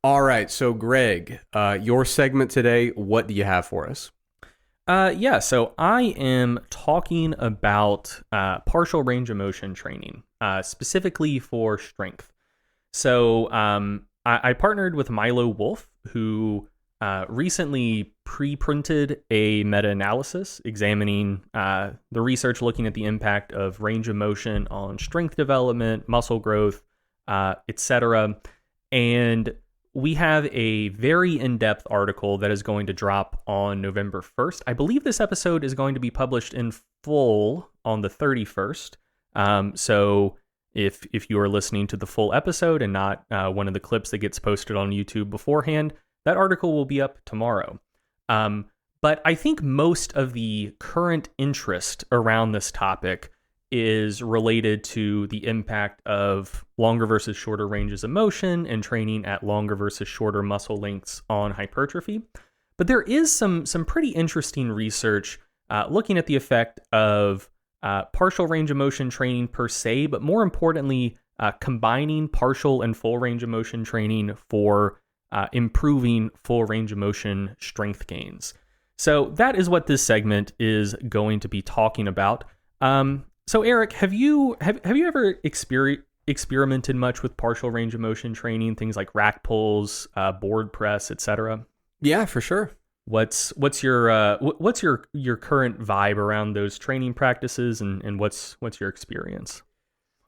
All right, so Greg, your segment today, what do you have for us? So I am talking about partial range of motion training, specifically for strength. I partnered with Milo Wolf, who recently pre-printed a meta-analysis examining the research looking at the impact of range of motion on strength development, muscle growth, etc. And we have a very in-depth article that is going to drop on November 1st. I believe this episode is going to be published in full on the 31st. So if you are listening to the full episode and not one of the clips that gets posted on YouTube beforehand, that article will be up tomorrow. But I think most of the current interest around this topic is related to the impact of longer versus shorter ranges of motion and training at longer versus shorter muscle lengths on hypertrophy. But there is some pretty interesting research looking at the effect of partial range of motion training per se, but more importantly, combining partial and full range of motion training for improving full range of motion strength gains. So that is what this segment is going to be talking about. So Eric, have you ever experimented much with partial range of motion training, things like rack pulls, board press, etc.? Yeah, for sure. What's your current vibe around those training practices, and what's your experience?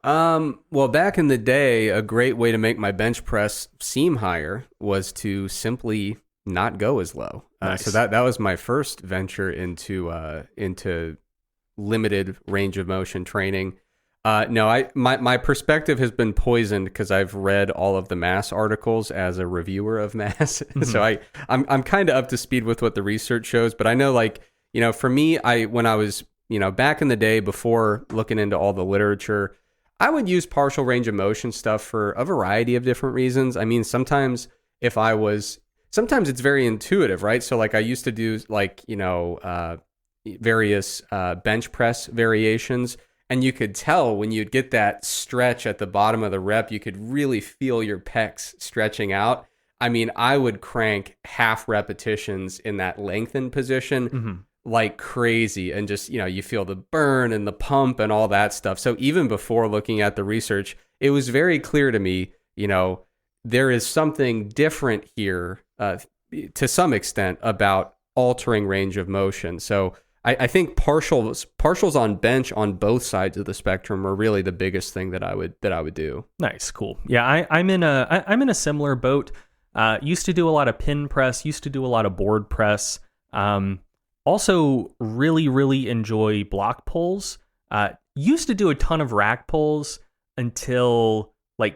Well, back in the day, a great way to make my bench press seem higher was to simply not go as low. Nice. So that was my first venture into limited range of motion training. No, my perspective has been poisoned because I've read all of the mass articles as a reviewer of mass. Mm-hmm. So I'm kind of up to speed with what the research shows, but I know, like, for me, when I was, back in the day before looking into all the literature, I would use partial range of motion stuff for a variety of different reasons. I mean, sometimes it's very intuitive, right? So like I used to do various bench press variations, and you could tell when you'd get that stretch at the bottom of the rep, you could really feel your pecs stretching out. I mean, I would crank half repetitions in that lengthened position like crazy, and just, you feel the burn and the pump and all that stuff. So even before looking at the research, it was very clear to me, there is something different here to some extent about altering range of motion. So I think partials on bench on both sides of the spectrum are really the biggest thing that I would do. Nice, cool. Yeah, I'm in a similar boat. Used to do a lot of pin press. Used to do a lot of board press. Also, really, really enjoy block pulls. Used to do a ton of rack pulls until I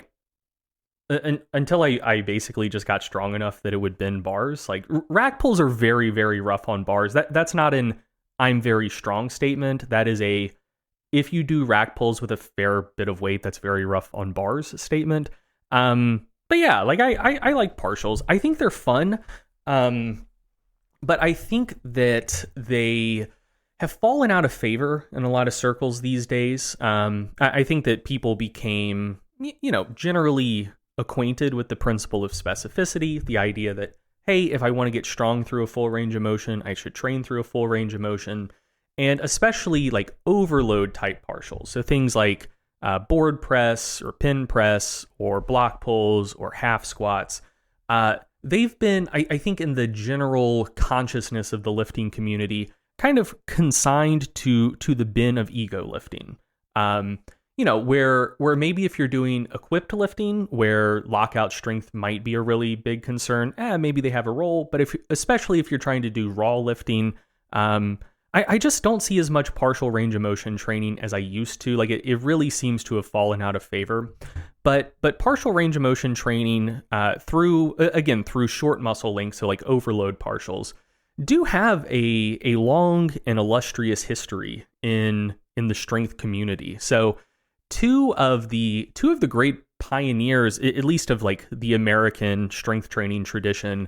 basically just got strong enough that it would bend bars. Like, rack pulls are very, very rough on bars. That's not an I'm very strong statement. That is if you do rack pulls with a fair bit of weight, that's very rough on bars statement. But yeah, like I like partials. I think they're fun. But I think that they have fallen out of favor in a lot of circles these days. I think that people became, generally acquainted with the principle of specificity, the idea that, hey, if I want to get strong through a full range of motion, I should train through a full range of motion, and especially like overload type partials. So things like board press or pin press or block pulls or half squats. They've been, I think, in the general consciousness of the lifting community, kind of consigned to the bin of ego lifting. Where maybe if you're doing equipped lifting, where lockout strength might be a really big concern, maybe they have a role. But especially if you're trying to do raw lifting, I just don't see as much partial range of motion training as I used to. Like it really seems to have fallen out of favor. But partial range of motion training through short muscle lengths, so like overload partials, do have a long and illustrious history in the strength community. So two of the great pioneers, at least of like the American strength training tradition,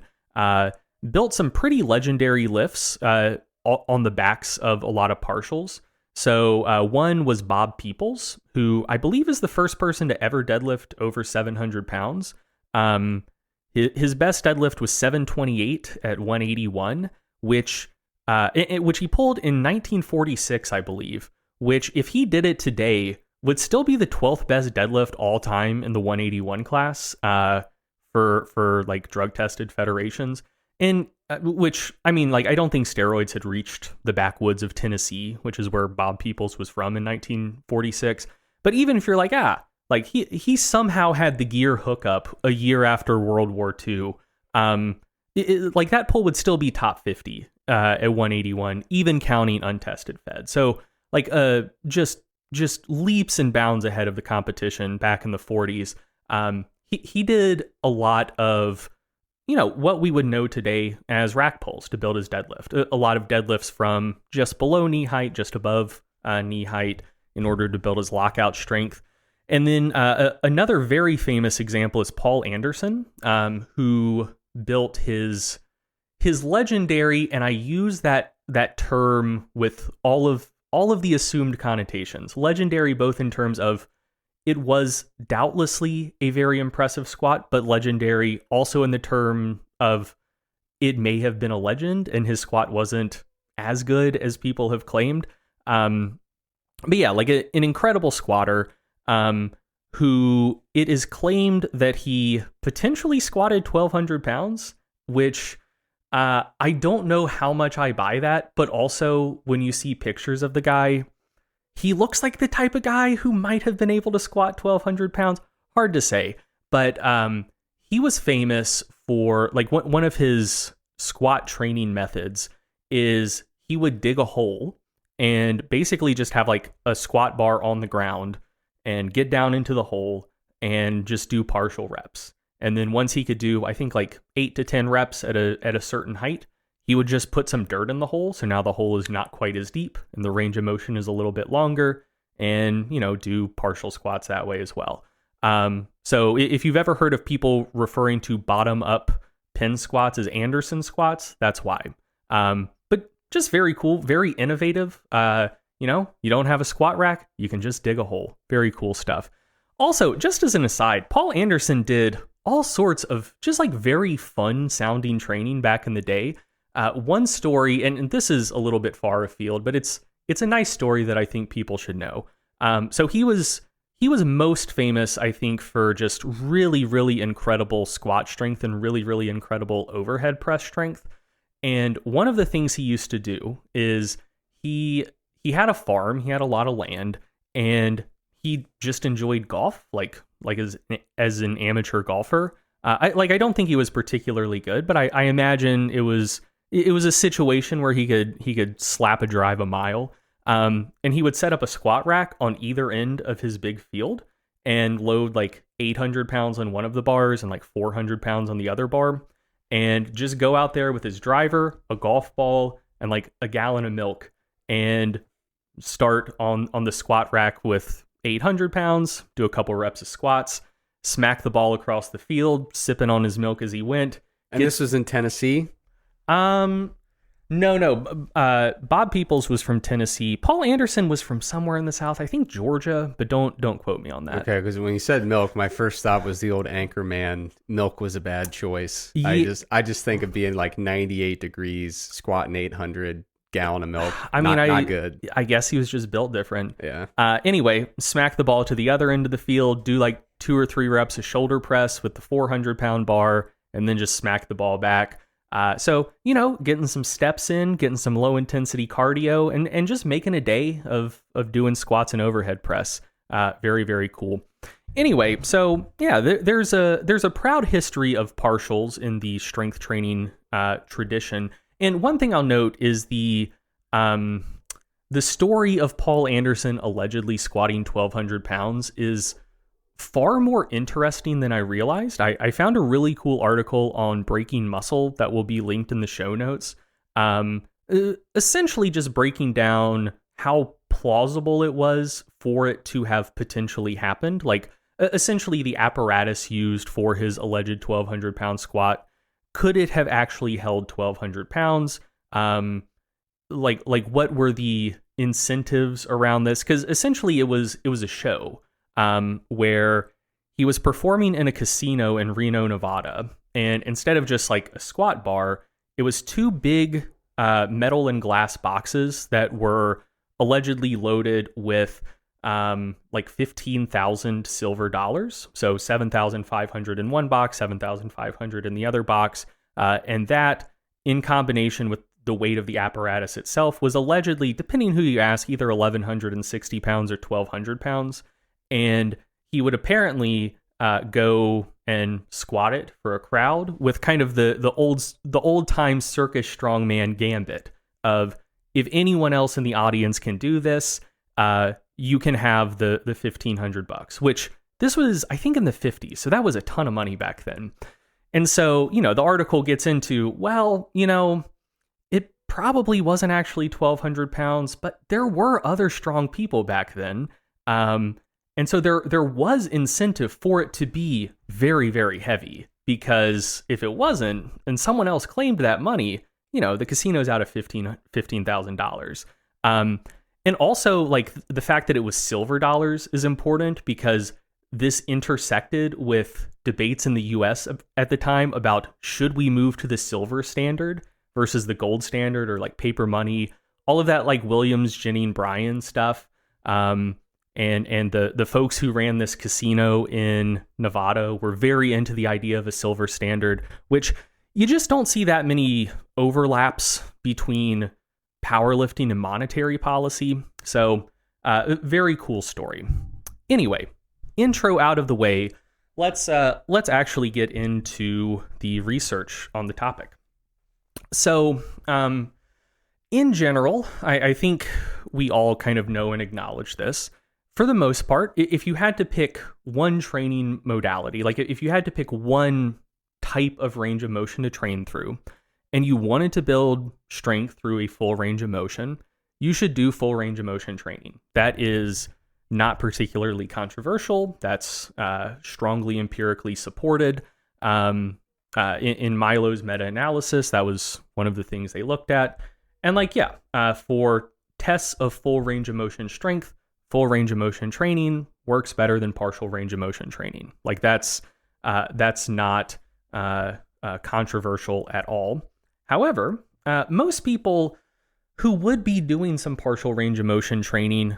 built some pretty legendary lifts on the backs of a lot of partials. So one was Bob Peoples, who I believe is the first person to ever deadlift over 700 pounds. His best deadlift was 728 at 181, which he pulled in 1946, I believe, which if he did it today would still be the 12th best deadlift all time in the 181 class for like drug tested federations. And which, I mean, like, I don't think steroids had reached the backwoods of Tennessee, which is where Bob Peoples was from in 1946. But even if you're like, like he somehow had the gear hookup a year after World War II, like that pull would still be top 50 at 181, even counting untested fed. So like just leaps and bounds ahead of the competition back in the 40s. He did a lot of, you know, what we would know today as rack pulls to build his deadlift. A lot of deadlifts from just below knee height, just above knee height, in order to build his lockout strength. And then another very famous example is Paul Anderson, who built his legendary, and I use that term with all of the assumed connotations, legendary both in terms of it was doubtlessly a very impressive squat, but legendary also in the term of it may have been a legend and his squat wasn't as good as people have claimed. But yeah, like an incredible squatter who it is claimed that he potentially squatted 1,200 pounds, which I don't know how much I buy that, but also when you see pictures of the guy, he looks like the type of guy who might have been able to squat 1,200 pounds. Hard to say, but he was famous for, like, one of his squat training methods is he would dig a hole and basically just have like a squat bar on the ground and get down into the hole and just do partial reps. And then once he could do, I think, like 8 to 10 reps at a certain height, he would just put some dirt in the hole. So now the hole is not quite as deep and the range of motion is a little bit longer, and, you know, do partial squats that way as well. So if you've ever heard of people referring to bottom up pin squats as Anderson squats, that's why. But just very cool, very innovative. You know, you don't have a squat rack, you can just dig a hole. Very cool stuff. Also, just as an aside, Paul Anderson did all sorts of just like very fun sounding training back in the day. One story, and this is a little bit far afield, but it's a nice story that I think people should know. So he was most famous, I think, for just really, really incredible squat strength and really, really incredible overhead press strength. And one of the things he used to do is he had a farm, he had a lot of land, and he just enjoyed golf, like as an amateur golfer. I don't think he was particularly good, but I imagine it was a situation where he could slap a drive a mile. And he would set up a squat rack on either end of his big field and load like 800 pounds on one of the bars and like 400 pounds on the other bar, and just go out there with his driver, a golf ball, and like a gallon of milk, and start on the squat rack with 800 pounds, do a couple reps of squats, smack the ball across the field, sipping on his milk as he went. And this was in Tennessee? No. Bob Peoples was from Tennessee. Paul Anderson was from somewhere in the South, I think Georgia, but don't quote me on that. Okay, because when you said milk, my first thought was the old Anchorman. Milk was a bad choice. Yeah. I just think of being like 98 degrees, squatting 800 gallon of milk. Not good. I guess he was just built different. Yeah. Anyway, smack the ball to the other end of the field, do like 2 or 3 reps of shoulder press with the 400 pound bar, and then just smack the ball back. So, you know, getting some steps in, getting some low intensity cardio, and just making a day of doing squats and overhead press. Very, very cool. Anyway, so yeah, there's a proud history of partials in the strength training tradition. And one thing I'll note is the story of Paul Anderson allegedly squatting 1,200 pounds is far more interesting than I realized. I found a really cool article on breaking muscle that will be linked in the show notes. Essentially just breaking down how plausible it was for it to have potentially happened. Like, essentially the apparatus used for his alleged 1,200 pound squat, could it have actually held 1,200 pounds? Like what were the incentives around this? Because essentially it was a show where he was performing in a casino in Reno, Nevada, And instead of just like a squat bar, it was two big metal and glass boxes that were allegedly loaded with like 15,000 silver dollars. So 7,500 in one box, 7,500 in the other box. And that, in combination with the weight of the apparatus itself, was allegedly, depending who you ask, either 1,160 pounds or 1,200 pounds. And he would apparently go and squat it for a crowd with kind of the old time circus strongman gambit of, if anyone else in the audience can do this, you can have the $1,500, which this was, I think, in the 50s. So that was a ton of money back then. And so, the article gets into, well, it probably wasn't actually 1,200 pounds, but there were other strong people back then. And so there was incentive for it to be very, very heavy, because if it wasn't, and someone else claimed that money, the casino's out of $15,000. And also, like, the fact that it was silver dollars is important, because this intersected with debates in the US at the time about, should we move to the silver standard versus the gold standard, or like paper money, all of that, like Williams, Jennings, Bryan stuff. And the folks who ran this casino in Nevada were very into the idea of a silver standard, which you just don't see that many overlaps between powerlifting and monetary policy. So, very cool story. Anyway, intro out of the way, let's actually get into the research on the topic. So, in general, I think we all kind of know and acknowledge this. For the most part, if you had to pick one training modality, like if you had to pick one type of range of motion to train through, and you wanted to build strength through a full range of motion, you should do full range of motion training. That is not particularly controversial. That's strongly empirically supported. In Milo's meta-analysis, that was one of the things they looked at. And for tests of full range of motion strength, full range of motion training works better than partial range of motion training. Like that's not controversial at all. However, most people who would be doing some partial range of motion training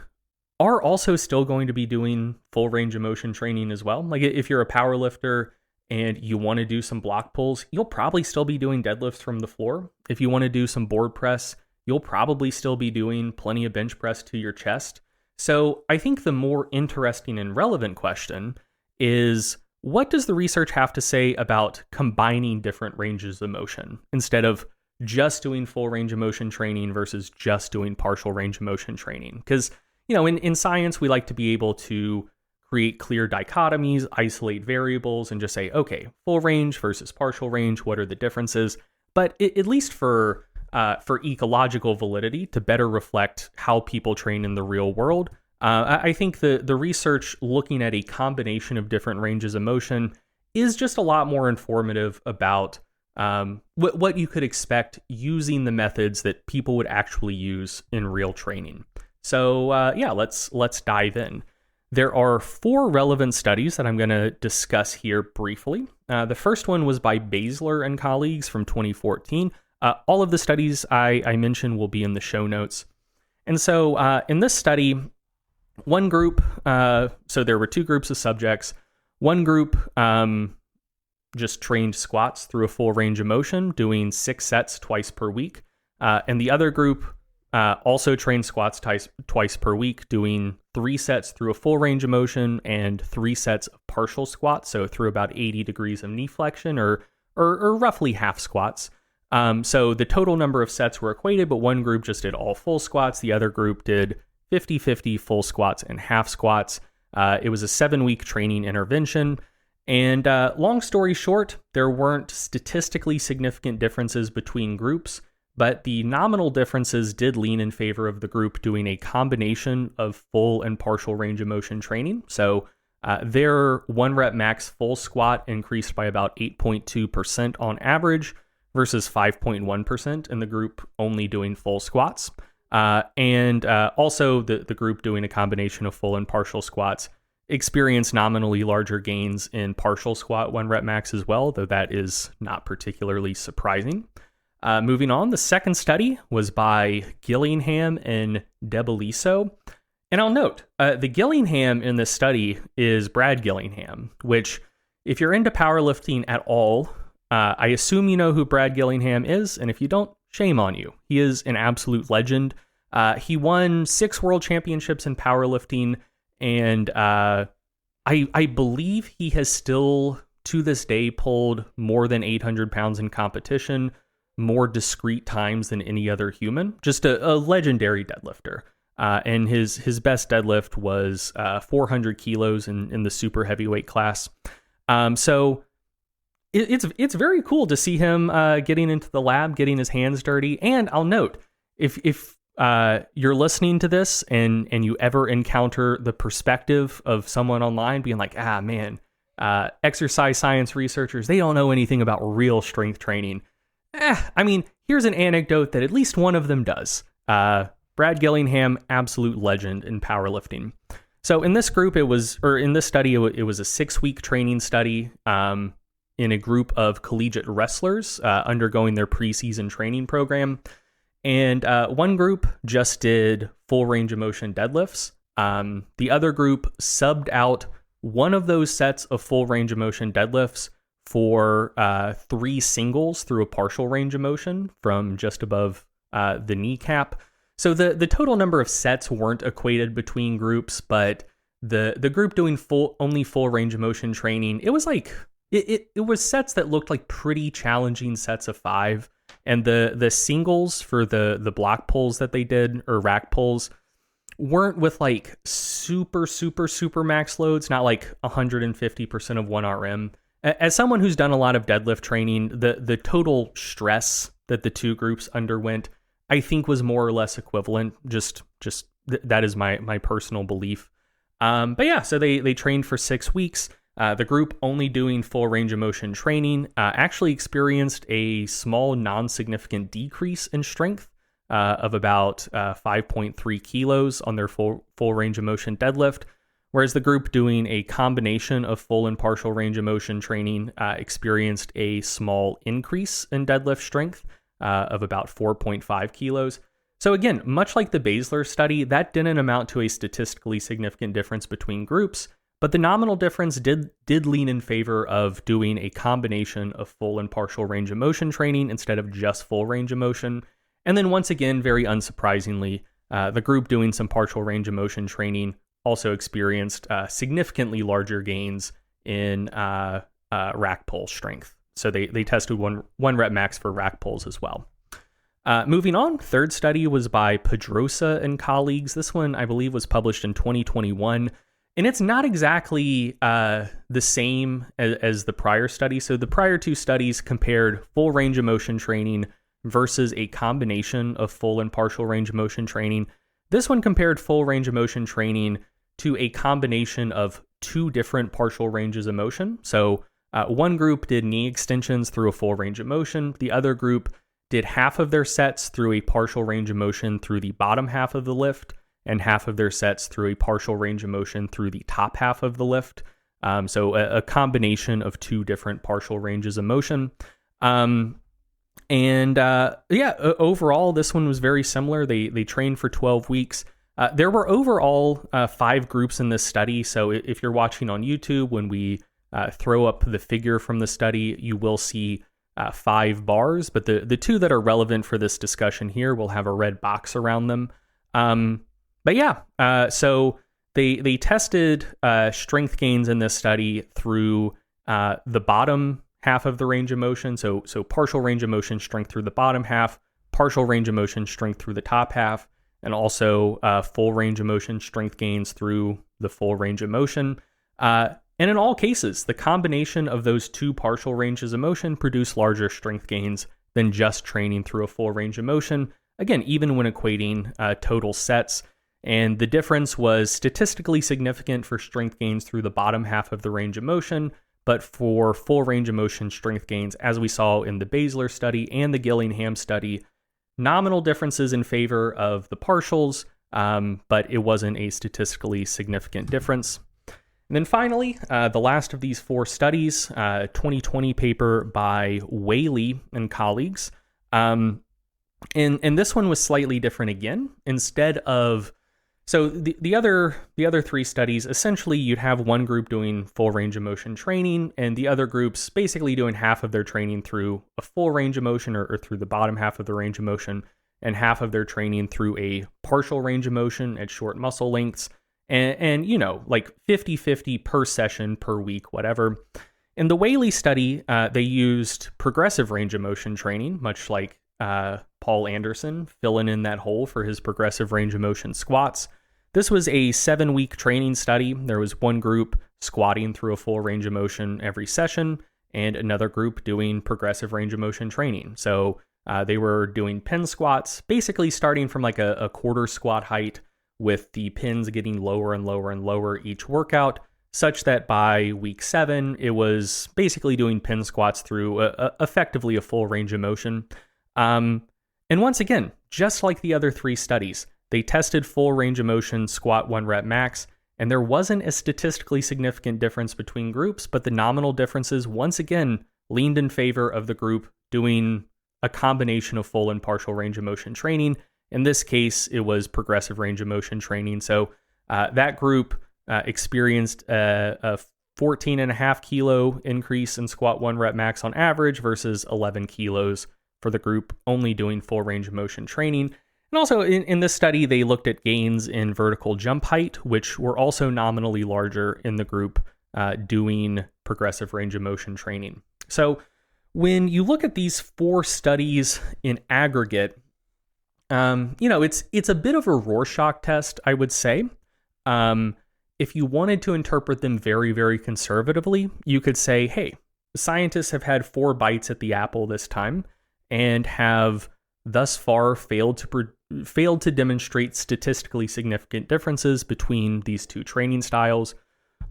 are also still going to be doing full range of motion training as well. Like if you're a power lifter and you want to do some block pulls, you'll probably still be doing deadlifts from the floor. If you want to do some board press, you'll probably still be doing plenty of bench press to your chest. So I think the more interesting and relevant question is, what does the research have to say about combining different ranges of motion instead of just doing full range of motion training versus just doing partial range of motion training? Because, in science, we like to be able to create clear dichotomies, isolate variables, and just say, okay, full range versus partial range, what are the differences? But at least for ecological validity, to better reflect how people train in the real world, I think the research looking at a combination of different ranges of motion is just a lot more informative about what you could expect using the methods that people would actually use in real training. So let's dive in. There are 4 relevant studies that I'm going to discuss here briefly. The first one was by Bazyler and colleagues from 2014. All of the studies I mentioned will be in the show notes. And so in this study, one group, so there were 2 groups of subjects. One group just trained squats through a full range of motion, doing 6 sets twice per week. And the other group also trained squats twice per week, doing 3 sets through a full range of motion and 3 sets of partial squats, so through about 80 degrees of knee flexion or roughly half squats. So the total number of sets were equated, but one group just did all full squats. The other group did 50-50 full squats and half squats. It was a 7-week training intervention. And long story short, there weren't statistically significant differences between groups, but the nominal differences did lean in favor of the group doing a combination of full and partial range of motion training. So their 1 rep max full squat increased by about 8.2% on average versus 5.1% in the group only doing full squats. And also the group doing a combination of full and partial squats experienced nominally larger gains in partial squat 1 rep max as well, though that is not particularly surprising. Moving on, the second study was by Gillingham and Debeliso. And I'll note, the Gillingham in this study is Brad Gillingham, which, if you're into powerlifting at all, I assume you know who Brad Gillingham is, and if you don't, shame on you. He is an absolute legend. He won 6 world championships in powerlifting, and I believe he has still, to this day, pulled more than 800 pounds in competition, more discrete times than any other human. Just a legendary deadlifter. And his best deadlift was 400 kilos in the super heavyweight class. So it's very cool to see him getting into the lab, getting his hands dirty. And I'll note, if you're listening to this and you ever encounter the perspective of someone online being like, exercise science researchers, they don't know anything about real strength training. I mean, here's an anecdote that at least one of them does. Brad Gillingham, absolute legend in powerlifting. So in this group, in this study, it was a 6-week training study in a group of collegiate wrestlers undergoing their preseason training program. And one group just did full range of motion deadlifts. The other group subbed out one of those sets of full range of motion deadlifts for 3 singles through a partial range of motion from just above the kneecap. So the total number of sets weren't equated between groups, but the group doing only full range of motion training, it was like it was sets that looked like pretty challenging sets of 5. And the singles for the block pulls that they did, or rack pulls, weren't with like super max loads, not like 150% of 1 RM. As someone who's done a lot of deadlift training, the total stress that the 2 groups underwent, I think, was more or less equivalent. Just that is my personal belief. But yeah, so they trained for 6 weeks. The group only doing full range of motion training actually experienced a small non-significant decrease in strength of about 5.3 kilos on their full range of motion deadlift, whereas the group doing a combination of full and partial range of motion training experienced a small increase in deadlift strength of about 4.5 kilos. So again, much like the Bazyler study, that didn't amount to a statistically significant difference between groups, but the nominal difference did lean in favor of doing a combination of full and partial range of motion training instead of just full range of motion. And then once again, very unsurprisingly, the group doing some partial range of motion training also experienced significantly larger gains in rack pull strength. So they tested one rep max for rack pulls as well. Moving on, third study was by Pedrosa and colleagues. This one, I believe, was published in 2021. And it's not exactly the same as the prior study. So the prior 2 studies compared full range of motion training versus a combination of full and partial range of motion training. This one compared full range of motion training to a combination of 2 different partial ranges of motion. So one group did knee extensions through a full range of motion. The other group did half of their sets through a partial range of motion through the bottom half of the lift, and half of their sets through a partial range of motion through the top half of the lift. So a combination of 2 different partial ranges of motion. Overall, this one was very similar. They trained for 12 weeks. There were overall 5 groups in this study. So if you're watching on YouTube, when we throw up the figure from the study, you will see 5 bars. But the 2 that are relevant for this discussion here will have a red box around them. So they tested strength gains in this study through the bottom half of the range of motion. So partial range of motion strength through the bottom half, partial range of motion strength through the top half, and also full range of motion strength gains through the full range of motion. And in all cases, the combination of those 2 partial ranges of motion produced larger strength gains than just training through a full range of motion. Again, even when equating total sets. And the difference was statistically significant for strength gains through the bottom half of the range of motion, but for full range of motion strength gains, as we saw in the Bazyler study and the Gillingham study, nominal differences in favor of the partials, but it wasn't a statistically significant difference. And then finally, the last of these 4 studies, 2020 paper by Whaley and colleagues. And this one was slightly different again. Instead of, so the other 3 studies, essentially you'd have one group doing full range of motion training and the other groups basically doing half of their training through a full range of motion or through the bottom half of the range of motion and half of their training through a partial range of motion at short muscle lengths. And you know, like 50-50 per session, per week, whatever. In the Whaley study, they used progressive range of motion training, much like Paul Anderson filling in that hole for his progressive range of motion squats. This was a 7-week training study. There was one group squatting through a full range of motion every session and another group doing progressive range of motion training. So they were doing pin squats, basically starting from like a quarter squat height with the pins getting lower and lower and lower each workout, such that by week 7, it was basically doing pin squats through effectively a full range of motion. And once again, just like the other 3 studies, they tested full range of motion squat 1 rep max, and there wasn't a statistically significant difference between groups, but the nominal differences once again leaned in favor of the group doing a combination of full and partial range of motion training. In this case, it was progressive range of motion training. So that group experienced a 14.5 kilo increase in squat 1 rep max on average versus 11 kilos for the group only doing full range of motion training. And also in this study, they looked at gains in vertical jump height, which were also nominally larger in the group doing progressive range of motion training. So when you look at these 4 studies in aggregate, you know, it's a bit of a Rorschach test, I would say. If you wanted to interpret them very, very conservatively, you could say, hey, scientists have had 4 bites at the apple this time and have thus far failed to demonstrate statistically significant differences between these 2 training styles.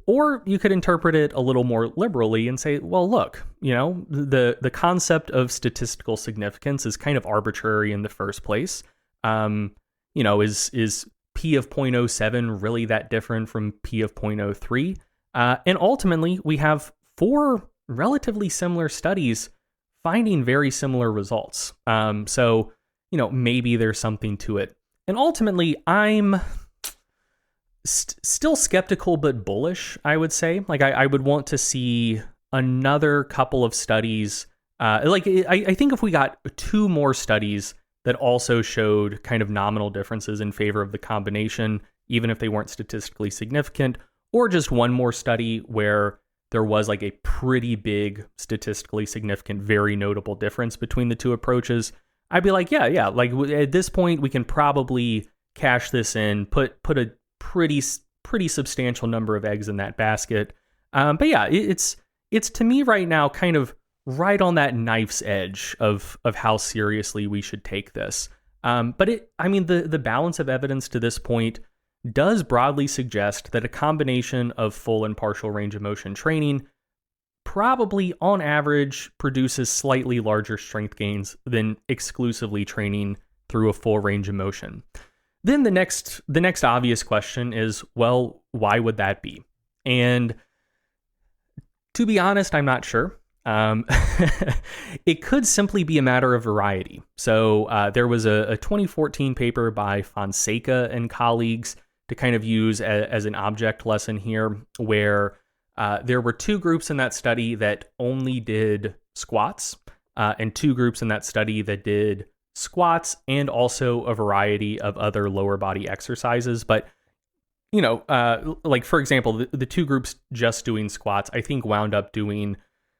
Or you could interpret it a little more liberally and say, well, look, you know, the concept of statistical significance is kind of arbitrary in the first place. You know, is P of 0.07 really that different from P of 0.03? And ultimately, we have 4 relatively similar studies finding very similar results. So, you know, maybe there's something to it. And ultimately, I'm still skeptical but bullish, I would say. Like, I would want to see another couple of studies. I think if we got 2 more studies that also showed kind of nominal differences in favor of the combination, even if they weren't statistically significant, or just 1 more study where there was like a pretty big statistically significant, very notable difference between the 2 approaches, I'd be like, yeah, like at this point we can probably cash this in, put a pretty substantial number of eggs in that basket. But yeah, it's to me right now kind of right on that knife's edge of how seriously we should take this. But the balance of evidence to this point does broadly suggest that a combination of full and partial range of motion training probably on average produces slightly larger strength gains than exclusively training through a full range of motion. Then the next obvious question is, well, why would that be? And to be honest, I'm not sure. It could simply be a matter of variety. So there was a 2014 paper by Fonseca and colleagues to kind of use as an object lesson here, where there were 2 groups in that study that only did squats, and 2 groups in that study that did squats and also a variety of other lower body exercises. But, you know, like for example, the 2 groups just doing squats, I think wound up doing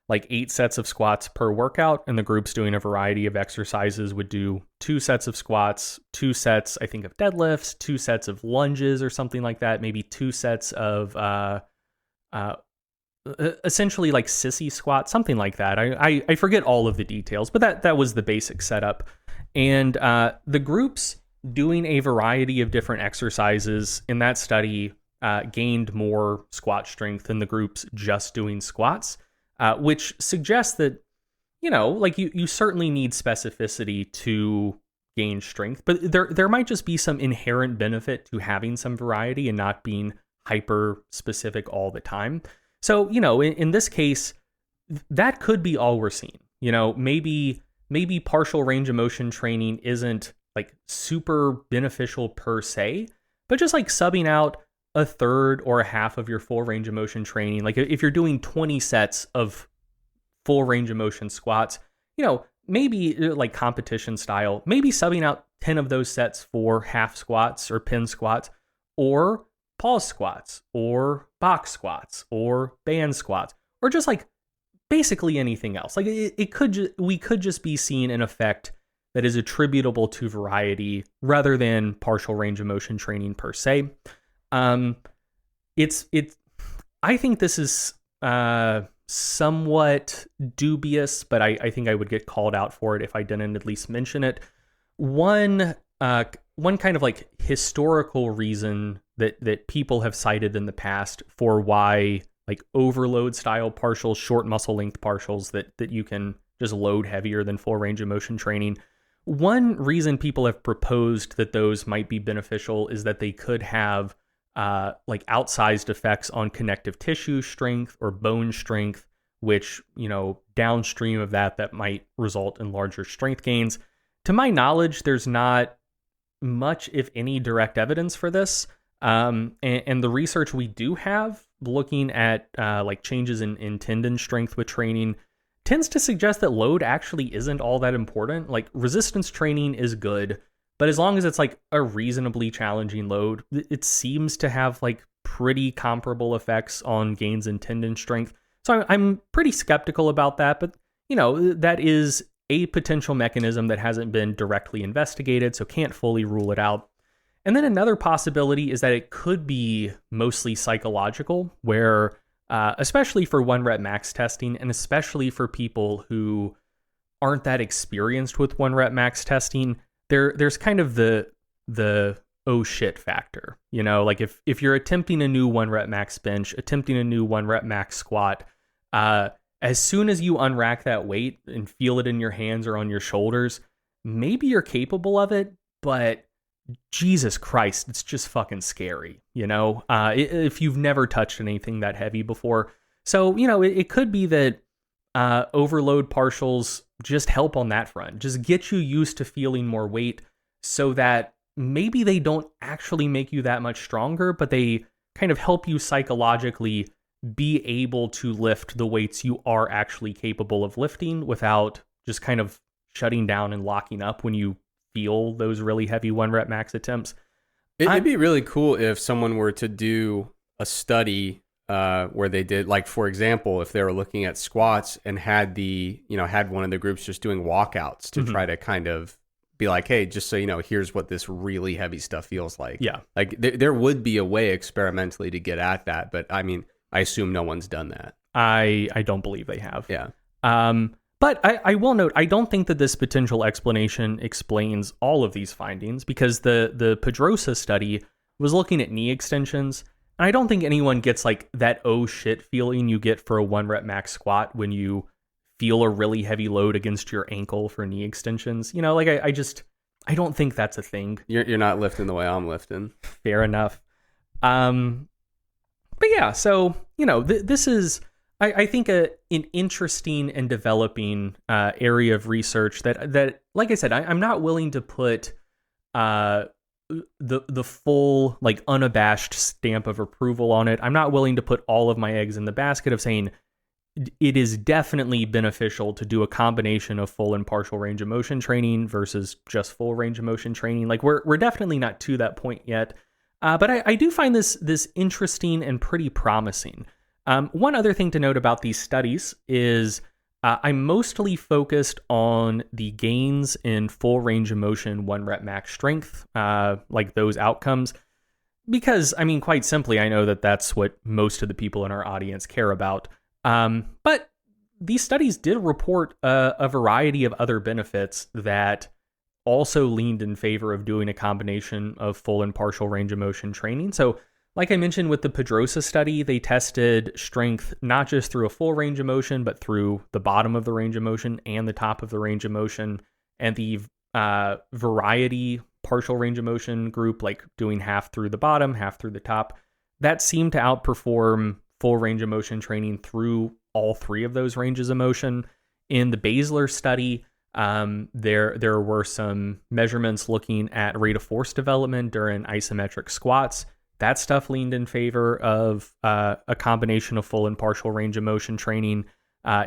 like 8 sets of squats per workout, and the groups doing a variety of exercises would do 2 sets of squats, 2 sets, I think, of deadlifts, 2 sets of lunges or something like that, maybe 2 sets of essentially like sissy squat, something like that. I forget all of the details, but that was the basic setup. And the groups doing a variety of different exercises in that study gained more squat strength than the groups just doing squats. Which suggests that, you know, like you certainly need specificity to gain strength, but there might just be some inherent benefit to having some variety and not being hyper specific all the time. So, in this case, that could be all we're seeing. Maybe partial range of motion training isn't like super beneficial per se, but just like subbing out a third or a half of your full range of motion training. Like if you're doing 20 sets of full range of motion squats, maybe like competition style, maybe subbing out 10 of those sets for half squats or pin squats or pause squats or box squats or band squats or just like basically anything else. Like we could just be seeing an effect that is attributable to variety rather than partial range of motion training per se. I think this is somewhat dubious, but I think I would get called out for it if I didn't at least mention it. One kind of like historical reason that people have cited in the past for why like overload style partials, short muscle length partials that you can just load heavier than full range of motion training. One reason people have proposed that those might be beneficial is that they could have like outsized effects on connective tissue strength or bone strength, which, downstream of that might result in larger strength gains. To my knowledge, there's not much, if any, direct evidence for this. And the research we do have looking at like changes in tendon strength with training tends to suggest that load actually isn't all that important. Like resistance training is good, but as long as it's like a reasonably challenging load, it seems to have like pretty comparable effects on gains in tendon strength. So I'm pretty skeptical about that, but that is a potential mechanism that hasn't been directly investigated, so can't fully rule it out. And then another possibility is that it could be mostly psychological, where especially for 1 rep max testing, and especially for people who aren't that experienced with 1 rep max testing, there's kind of the oh shit factor. Like if you're attempting a new 1 rep max bench, attempting a new 1 rep max squat, as soon as you unrack that weight and feel it in your hands or on your shoulders, maybe you're capable of it, but Jesus Christ, it's just fucking scary, if you've never touched anything that heavy before. So, it could be that overload partials just help on that front, just get you used to feeling more weight so that maybe they don't actually make you that much stronger, but they kind of help you psychologically be able to lift the weights you are actually capable of lifting without just kind of shutting down and locking up when you feel those really heavy 1 rep max attempts. It'd be really cool if someone were to do a study where they did, like, for example, if they were looking at squats and had had one of the groups just doing walkouts to try to kind of be like, hey, just so you know, here's what this really heavy stuff feels like. Yeah. Like there would be a way experimentally to get at that, but I mean, I assume no one's done that. I don't believe they have. Yeah. But I will note, I don't think that this potential explanation explains all of these findings, because the Pedrosa study was looking at knee extensions, and I don't think anyone gets like that oh shit feeling you get for a 1 rep max squat when you feel a really heavy load against your ankle for knee extensions. Like I don't think that's a thing. You're not lifting the way I'm lifting. Fair enough. But yeah, so, this is, I think, an interesting and developing area of research that, like I said, I'm not willing to put the full, like, unabashed stamp of approval on it. I'm not willing to put all of my eggs in the basket of saying it is definitely beneficial to do a combination of full and partial range of motion training versus just full range of motion training. Like, we're definitely not to that point yet. But I do find this interesting and pretty promising. One other thing to note about these studies is I'm mostly focused on the gains in full range of motion 1 rep max strength, like those outcomes, because, I mean, quite simply, I know that that's what most of the people in our audience care about. But these studies did report a variety of other benefits that also leaned in favor of doing a combination of full and partial range of motion training. So, like I mentioned with the Pedrosa study, they tested strength not just through a full range of motion, but through the bottom of the range of motion and the top of the range of motion. And the variety partial range of motion group, like doing half through the bottom, half through the top, that seemed to outperform full range of motion training through all three of those ranges of motion. In the Bazyler study, there were some measurements looking at rate of force development during isometric squats. That stuff leaned in favor of a combination of full and partial range of motion training.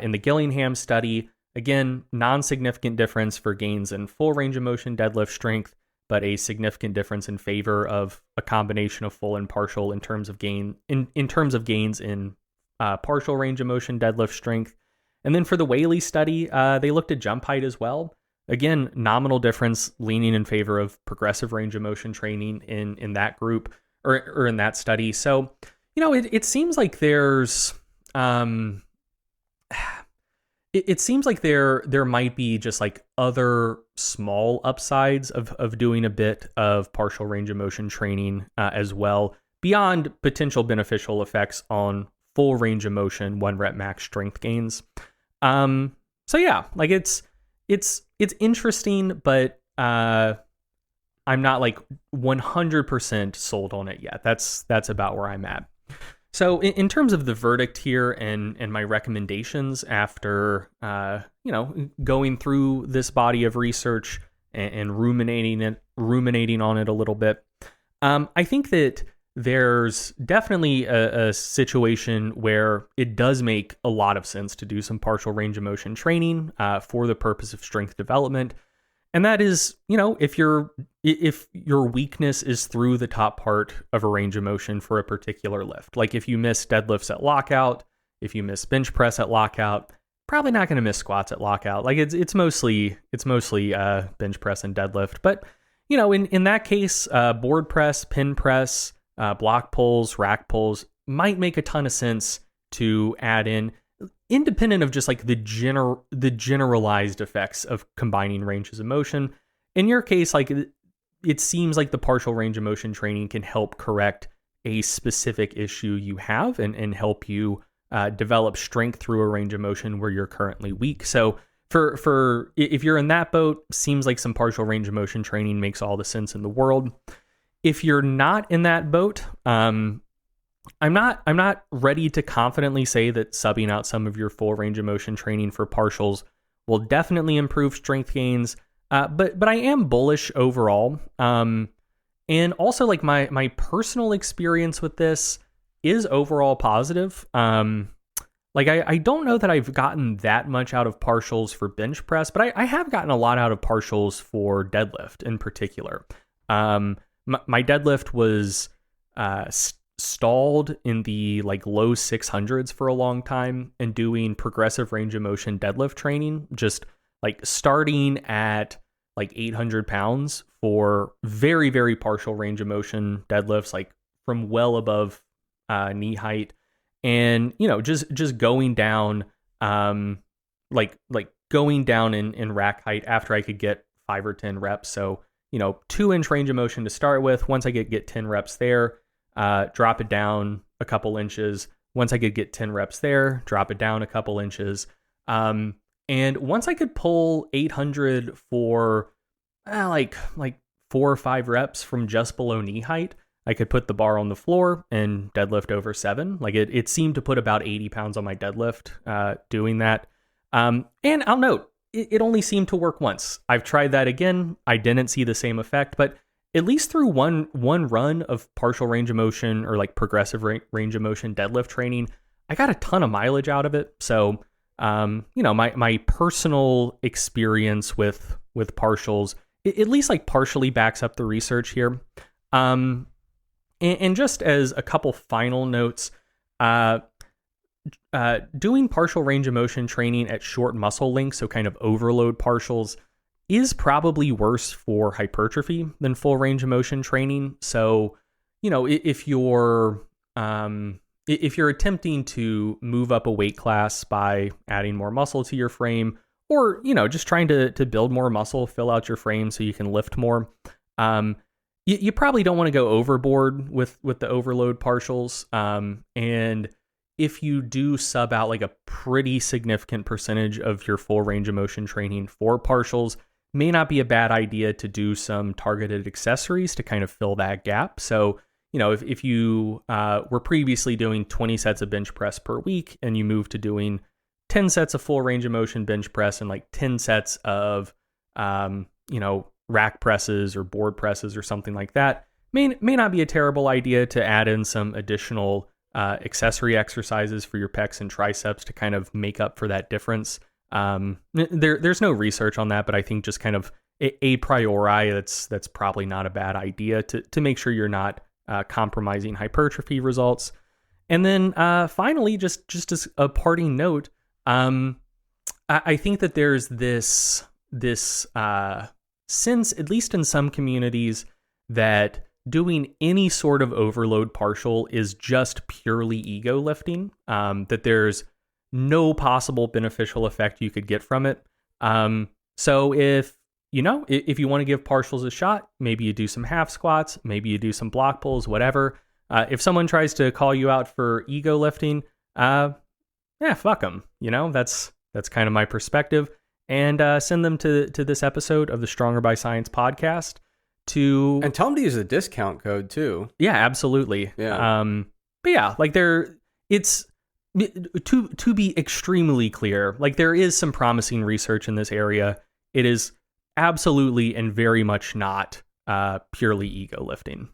In the Gillingham study, again, non-significant difference for gains in full range of motion deadlift strength, but a significant difference in favor of a combination of full and partial in terms of gains in partial range of motion deadlift strength. And then for the Whaley study, they looked at jump height as well. Again, nominal difference leaning in favor of progressive range of motion training in that group or in that study. So, it seems like there's it seems like there might be just like other small upsides of doing a bit of partial range of motion training as well, beyond potential beneficial effects on full range of motion 1 rep max strength gains. So yeah, like it's interesting, but I'm not like 100% sold on it yet. That's about where I'm at. So in terms of the verdict here and my recommendations after going through this body of research and ruminating on it a little bit, I think that there's definitely a situation where it does make a lot of sense to do some partial range of motion training for the purpose of strength development. And that is, if your weakness is through the top part of a range of motion for a particular lift, like if you miss deadlifts at lockout, if you miss bench press at lockout, probably not going to miss squats at lockout. Like it's mostly bench press and deadlift. But in that case, board press, pin press, block pulls, rack pulls might make a ton of sense to add in, independent of just like the generalized effects of combining ranges of motion. In your case, like it seems like the partial range of motion training can help correct a specific issue you have and help you develop strength through a range of motion where you're currently weak. So for if you're in that boat, seems like some partial range of motion training makes all the sense in the world. If you're not in that boat, I'm not ready to confidently say that subbing out some of your full range of motion training for partials will definitely improve strength gains. But I am bullish overall. And also like my personal experience with this is overall positive. Like I don't know that I've gotten that much out of partials for bench press, but I have gotten a lot out of partials for deadlift in particular. My deadlift was stalled in the like low 600s for a long time, and doing progressive range of motion deadlift training, just like starting at like 800 pounds for very, very partial range of motion deadlifts, like from well above knee height, and just going down like going down in rack height after I could get 5 or 10 reps. So 2-inch range of motion to start with. Once I could get 10 reps there, drop it down a couple inches. Once I could get 10 reps there, drop it down a couple inches. And once I could pull 800 for like 4 or 5 reps from just below knee height, I could put the bar on the floor and deadlift over 7. Like it seemed to put about 80 pounds on my deadlift doing that. And I'll note, it only seemed to work once. I've tried that again. I didn't see the same effect, but at least through one run of partial range of motion or like progressive range of motion deadlift training, I got a ton of mileage out of it. So, my personal experience with partials, at least like partially backs up the research here. And just as a couple final notes, doing partial range of motion training at short muscle lengths, so kind of overload partials, is probably worse for hypertrophy than full range of motion training. So, if you're attempting to move up a weight class by adding more muscle to your frame, or just trying to build more muscle, fill out your frame so you can lift more, you probably don't want to go overboard with the overload partials. And if you do sub out like a pretty significant percentage of your full range of motion training for partials, may not be a bad idea to do some targeted accessories to kind of fill that gap. So, if you were previously doing 20 sets of bench press per week and you move to doing 10 sets of full range of motion bench press and like 10 sets of, rack presses or board presses or something like that, may not be a terrible idea to add in some additional accessory exercises for your pecs and triceps to kind of make up for that difference. There's no research on that, but I think just kind of a priori, that's probably not a bad idea to make sure you're not compromising hypertrophy results. And then finally, just as a parting note, I think that there's this sense, at least in some communities, that doing any sort of overload partial is just purely ego lifting, that there's no possible beneficial effect you could get from it. So if you want to give partials a shot, maybe you do some half squats, maybe you do some block pulls, whatever. If someone tries to call you out for ego lifting, fuck them. That's kind of my perspective. And send them to this episode of the Stronger by Science podcast and tell them to use a discount code too. Yeah, absolutely. Yeah. But yeah, like it's to be extremely clear, like there is some promising research in this area. It is absolutely and very much not purely ego lifting.